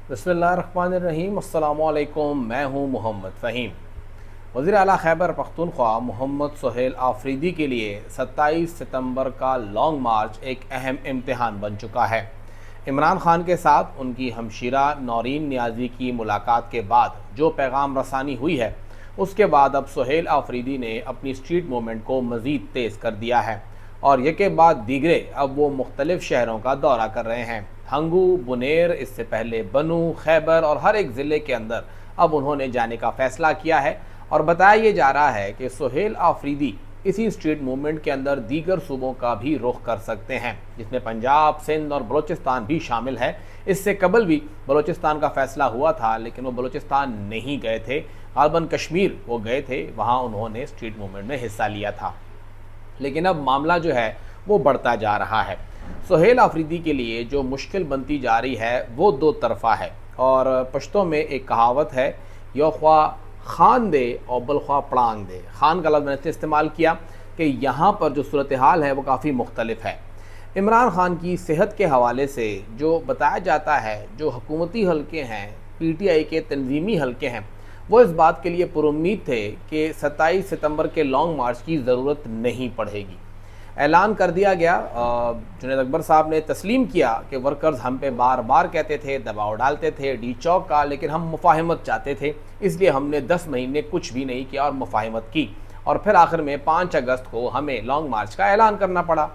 बिस्मिल्लाहिर्रहमानिर्रहीम। अस्सलामुअलैकुम। मैं हूँ मोहम्मद फ़हीम। वज़ीर आला खैबर पख्तूनख्वा मोहम्मद सोहेल आफरीदी के लिए 27 सितंबर का लॉन्ग मार्च एक अहम इम्तिहान बन चुका है। इमरान खान के साथ उनकी हमशीरा नौरीन नियाज़ी की मुलाकात के बाद जो पैगाम रसानी हुई है, उसके बाद अब सोहेल आफरीदी ने अपनी स्ट्रीट मूवमेंट को मज़ीद तेज़ कर दिया है और यके बाद दीगरे अब वो मुख्तलिफ़ शहरों का दौरा कर रहे हैं। हंगू, बुनेर, इससे पहले बनू, खैबर और हर एक ज़िले के अंदर अब उन्होंने जाने का फ़ैसला किया है और बताया ये जा रहा है कि सोहेल आफरीदी इसी स्ट्रीट मूवमेंट के अंदर दीगर सूबों का भी रुख कर सकते हैं, जिसमें पंजाब, सिंध और बलूचिस्तान भी शामिल है। इससे कबल भी बलूचिस्तान का फ़ैसला हुआ था, लेकिन वो बलूचिस्तान नहीं गए थे, गालबन कश्मीर वो गए थे, वहाँ उन्होंने स्ट्रीट मूवमेंट में हिस्सा लिया था। लेकिन अब मामला जो है वो बढ़ता जा रहा है। सोहेल आफरीदी के लिए जो मुश्किल बनती जा रही है वो दो तरफ़ा है और पश्तो में एक कहावत है, यो ख्वा खान दे और बलख्वा पड़ांग दे। खान का लफ्ज़ मैंने इस्तेमाल किया कि यहाँ पर जो सूरत हाल है वो काफ़ी मुख्तलिफ है। इमरान खान की सेहत के हवाले से जो बताया जाता है, जो हुकूमती हलके हैं, PTI के तंजीमी हलके हैं, वो इस बात के लिए पुरुम्मीद थे कि 27 सितंबर के लॉन्ग मार्च की ज़रूरत नहीं पड़ेगी। ऐलान कर दिया गया। जुनैद अकबर साहब ने तस्लीम किया कि वर्कर्स हम पे बार बार कहते थे, दबाव डालते थे डी चौक का, लेकिन हम मुफाहमत चाहते थे, इसलिए हमने 10 महीने कुछ भी नहीं किया और मुफाहमत की और फिर आखिर में 5 अगस्त को हमें लॉन्ग मार्च का ऐलान करना पड़ा।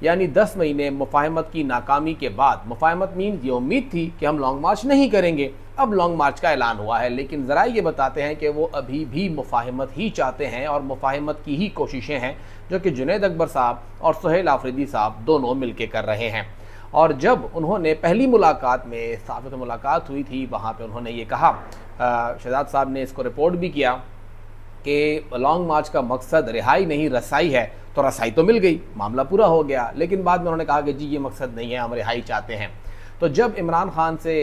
यानी 10 महीने मुफाहमत की नाकामी के बाद, मुफाहमत मीन ये उम्मीद थी कि हम लॉन्ग मार्च नहीं करेंगे, अब लॉन्ग मार्च का ऐलान हुआ है, लेकिन ज़रा ये बताते हैं कि वो अभी भी मुफाहमत ही चाहते हैं और मुफाहमत की ही कोशिशें हैं, जो कि जुनैद अकबर साहब और सोहेल आफरीदी साहब दोनों मिलकर कर रहे हैं। और जब उन्होंने पहली मुलाकात में साहब से मुलाकात हुई थी, वहाँ पे उन्होंने ये कहा, शहजाद साहब ने इसको रिपोर्ट भी किया कि लॉन्ग मार्च का मकसद रिहाई नहीं रसाई है, तो रसाई तो मिल गई, मामला पूरा हो गया। लेकिन बाद में उन्होंने कहा कि जी ये मकसद नहीं है, हम रिहाई चाहते हैं। तो जब इमरान खान से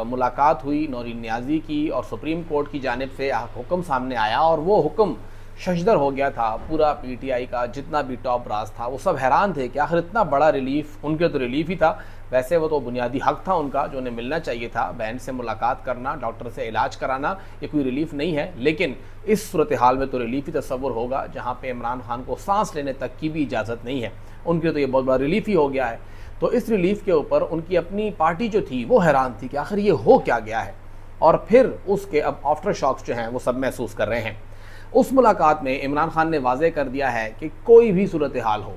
मुलाकात हुई नौरीन नियाज़ी की और सुप्रीम कोर्ट की जानिब से हुक्म सामने आया और वो हुक्म शशदर हो गया था, पूरा PTI का जितना भी टॉप ब्रास था वो सब हैरान थे कि आखिर इतना बड़ा रिलीफ, उनके तो रिलीफ ही था, वैसे वो तो बुनियादी हक था उनका जो उन्हें मिलना चाहिए था। बहन से मुलाकात करना, डॉक्टर से इलाज कराना, ये कोई रिलीफ नहीं है, लेकिन इस सूरत हाल में तो रिलीफ ही तस्वुर होगा जहाँ पे इमरान खान को सांस लेने तक की भी इजाज़त नहीं है, उनके तो ये बहुत बड़ा रिलीफ ही हो गया है। तो इस रिलीफ के ऊपर उनकी अपनी पार्टी जो थी वो हैरान थी कि आखिर ये हो क्या गया है, और फिर उसके अब आफ्टर शॉक्स जो हैं वो सब महसूस कर रहे हैं। उस मुलाकात में इमरान खान ने वाज़े कर दिया है कि कोई भी सूरत हाल हो,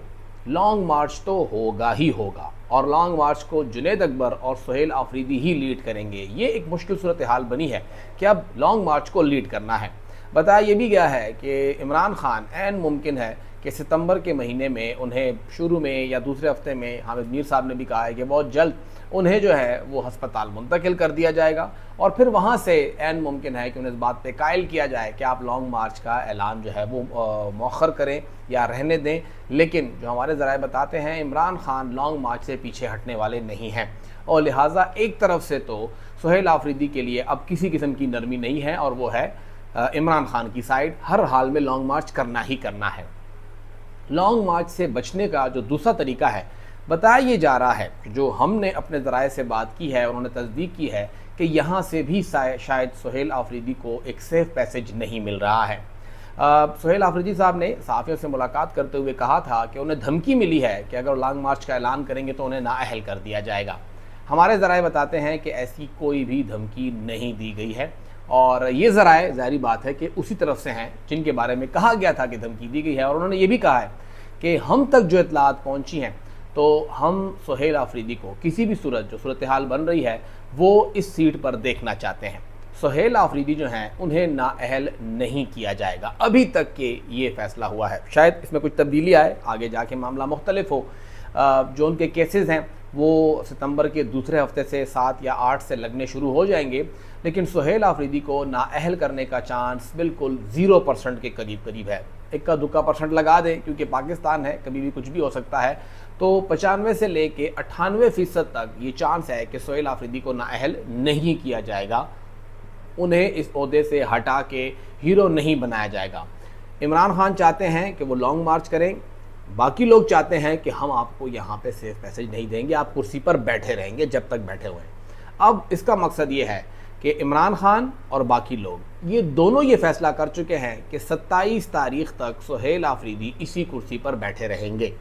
लॉन्ग मार्च तो होगा ही होगा और लॉन्ग मार्च को जुनैद अकबर और सोहेल आफरीदी ही लीड करेंगे। ये एक मुश्किल सूरत हाल बनी है कि अब लॉन्ग मार्च को लीड करना है। बताया ये भी गया है कि इमरान खान ऐन मुमकिन है कि सितंबर के महीने में उन्हें शुरू में या दूसरे हफ्ते में, हामिद मीर साहब ने भी कहा है कि बहुत जल्द उन्हें जो है वो हस्पताल मुंतकिल कर दिया जाएगा और फिर वहाँ से ऐन मुमकिन है कि उन्हें इस बात पे कायल किया जाए कि आप लॉन्ग मार्च का ऐलान जो है वो मौखर करें या रहने दें। लेकिन जो हमारे ज़राए बताते हैं, इमरान खान लॉन्ग मार्च से पीछे हटने वाले नहीं हैं और लिहाजा एक तरफ से तो सोहेल आफरीदी के लिए अब किसी किस्म की नरमी नहीं है और वो है इमरान खान की साइड, हर हाल में लॉन्ग मार्च करना ही करना है। लॉन्ग मार्च से बचने का जो दूसरा तरीका है, बताया ये जा रहा है, जो हमने अपने ज़राए से बात की है, उन्होंने तस्दीक की है कि यहाँ से भी शायद सोहेल आफरीदी को एक सेफ पैसेज नहीं मिल रहा है। सोहेल आफरीदी साहब ने सहाफ़ियों से मुलाकात करते हुए कहा था कि उन्हें धमकी मिली है कि अगर लॉन्ग मार्च का ऐलान करेंगे तो उन्हें नाअहल कर दिया जाएगा। हमारे ज़राए बताते हैं कि ऐसी कोई भी धमकी नहीं दी गई है और ये ज़राए ज़ाहिर बात है कि उसी तरफ से हैं जिनके बारे में कहा गया था कि धमकी दी गई है। और उन्होंने ये भी कहा है कि हम तक जो इतलात पहुँची हैं तो हम सोहेल आफरीदी को किसी भी सूरत, जो सूरत हाल बन रही है, वो इस सीट पर देखना चाहते हैं। सोहेल आफरीदी जो हैं उन्हें नाअहल नहीं किया जाएगा, अभी तक के ये फ़ैसला हुआ है। शायद इसमें कुछ तब्दीली आए, आगे जाके मामला मुख्तलिफ हो। जो उनके केसेस हैं वो सितंबर के दूसरे हफ्ते से 7 या 8 से लगने शुरू हो जाएंगे, लेकिन सोहेल आफरीदी को नाअहल करने का चांस बिल्कुल 0% के करीब है। इक्का दुक्का परसेंट लगा दें, क्योंकि पाकिस्तान है, कभी भी कुछ भी हो सकता है, तो 95 से लेके 98% तक ये चांस है कि सोहेल आफरीदी को नाअहल नहीं किया जाएगा, उन्हें इस ओहदे से हटा के हीरो नहीं बनाया जाएगा। इमरान खान चाहते हैं कि वो लॉन्ग मार्च करें, बाकी लोग चाहते हैं कि हम आपको यहाँ पे सेफ पैसेज नहीं देंगे, आप कुर्सी पर बैठे रहेंगे जब तक बैठे हुए हैं। अब इसका मकसद ये है कि इमरान खान और बाकी लोग ये दोनों ये फैसला कर चुके हैं कि 27 तारीख तक सुहेल आफरीदी इसी कुर्सी पर बैठे रहेंगे।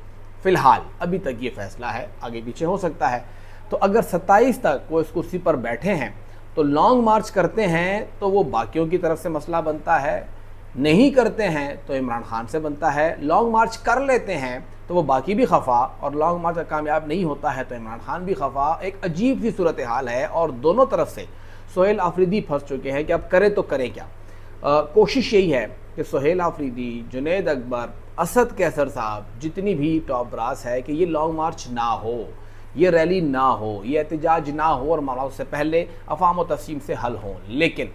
फ़िलहाल अभी तक ये फैसला है, आगे पीछे हो सकता है। तो अगर 27 तक वो इस कुर्सी पर बैठे हैं तो लॉन्ग मार्च करते हैं तो वो बाकियों की तरफ से मसला बनता है, नहीं करते हैं तो इमरान खान से बनता है। लॉन्ग मार्च कर लेते हैं तो वो बाकी भी खफा, और लॉन्ग मार्च कामयाब नहीं होता है तो इमरान खान भी खफा। एक अजीब सी सूरत हाल है और दोनों तरफ से सुहेल आफरीदी फंस चुके हैं कि अब करें तो करें क्या। कोशिश यही है कि सुहेल आफरीदी, जुनैद अकबर, असद कैसर साहब, जितनी भी टॉप ब्रास है कि ये लॉन्ग मार्च ना हो, ये रैली ना हो, ये एहतजाज ना हो और मामला उससे पहले अफाम व तफसीम से हल हों। लेकिन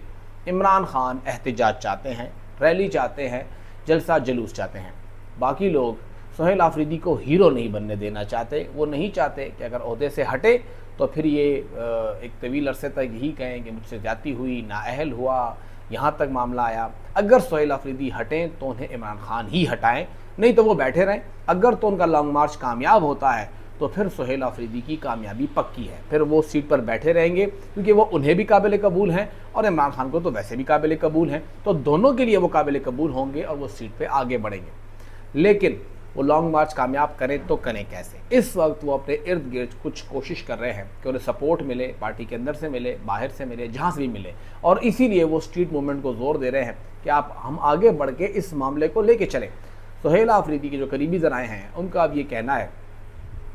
इमरान खान एहतजाज चाहते हैं, रैली चाहते हैं, जलसा जुलूस चाहते हैं। बाकी लोग सुहेल आफरीदी को हीरो नहीं बनने देना चाहते। वो नहीं चाहते कि अगर ओहदे से हटे तो फिर ये एक तवील अरसे तक यही कहें कि मुझसे ज़्यादती हुई, नाअहल हुआ, यहाँ तक मामला आया। अगर सुहेल आफरीदी हटें तो उन्हें इमरान खान ही हटाएं, नहीं तो वो बैठे रहें। अगर तो उनका लॉन्ग मार्च कामयाब होता है तो फिर सुहेल आफरीदी की कामयाबी पक्की है, फिर वो सीट पर बैठे रहेंगे क्योंकि वो उन्हें भी काबिल कबूल हैं और इमरान खान को तो वैसे भी काबिल कबूल हैं। तो दोनों के लिए वो काबिल कबूल होंगे और वो सीट पर आगे बढ़ेंगे। लेकिन वो लॉन्ग मार्च कामयाब करें तो करें कैसे। इस वक्त वो अपने इर्द गिर्द कुछ कोशिश कर रहे हैं कि उन्हें सपोर्ट मिले, पार्टी के अंदर से मिले, बाहर से मिले, जहाँ से भी मिले, और इसीलिए वो स्ट्रीट मूवमेंट को जोर दे रहे हैं कि हम आगे बढ़ के इस मामले को लेके चलें। सुहेल आफरीदी के जो करीबी ज़राए हैं उनका अब ये कहना है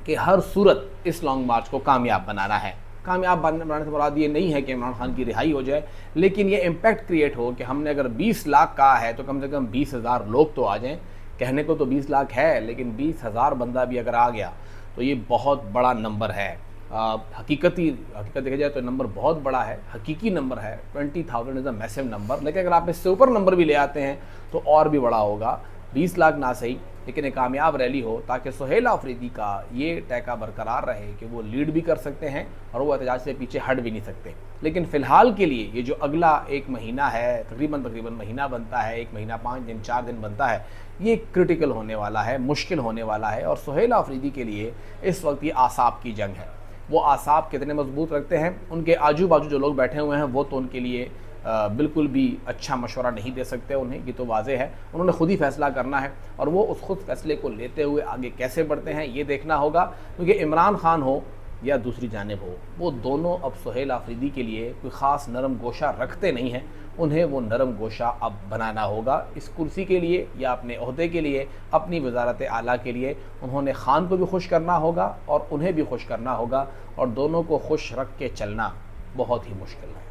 कि हर सूरत इस लॉन्ग मार्च को कामयाब बनाना है। कामयाब बनाने से मुराद ये नहीं है कि इमरान खान की रिहाई हो जाए, लेकिन ये इम्पैक्ट क्रिएट हो कि हमने अगर 20 लाख कहा है तो कम से कम 20,000 लोग तो आ जाएं। कहने को तो 20 लाख है, लेकिन 20,000 बंदा भी अगर आ गया तो ये बहुत बड़ा नंबर है। हकीकत देखा जाए तो नंबर बहुत बड़ा है, हकीकी नंबर है। 20,000 इज़ अ मैसिव नंबर। लेकिन अगर आप इससे ऊपर नंबर भी ले आते हैं तो और भी बड़ा होगा। 20 लाख ना सही, लेकिन एक कामयाब रैली हो ताकि सुहेल आफरीदी का ये तहका बरकरार रहे कि वो लीड भी कर सकते हैं और वो एहतजाज से पीछे हट भी नहीं सकते। लेकिन फ़िलहाल के लिए ये जो अगला एक महीना है, तकरीबन महीना बनता है, 1 महीना 5 दिन 4 दिन बनता है, ये क्रिटिकल होने वाला है, मुश्किल होने वाला है। और सुहेल आफरीदी के लिए इस वक्त ये आसाब की जंग है। वो आसाब कितने मजबूत रखते हैं, उनके आजू बाजू जो लोग बैठे हुए हैं वो तो उनके लिए बिल्कुल भी अच्छा मशवरा नहीं दे सकते उन्हें, ये तो वाज़ेह है। उन्होंने खुद ही फैसला करना है और वो उस खुद फैसले को लेते हुए आगे कैसे बढ़ते हैं ये देखना होगा। क्योंकि इमरान खान हो या दूसरी जानिब हो, वो दोनों अब सुहेल आफरीदी के लिए कोई ख़ास नरम गोशा रखते नहीं हैं। उन्हें वो नरम गोशा अब बनाना होगा इस कुर्सी के लिए या अपने ओहदे के लिए, अपनी वजारत आला के लिए। उन्होंने खान को भी खुश करना होगा और उन्हें भी खुश करना होगा, और दोनों को खुश रख के चलना बहुत ही मुश्किल है।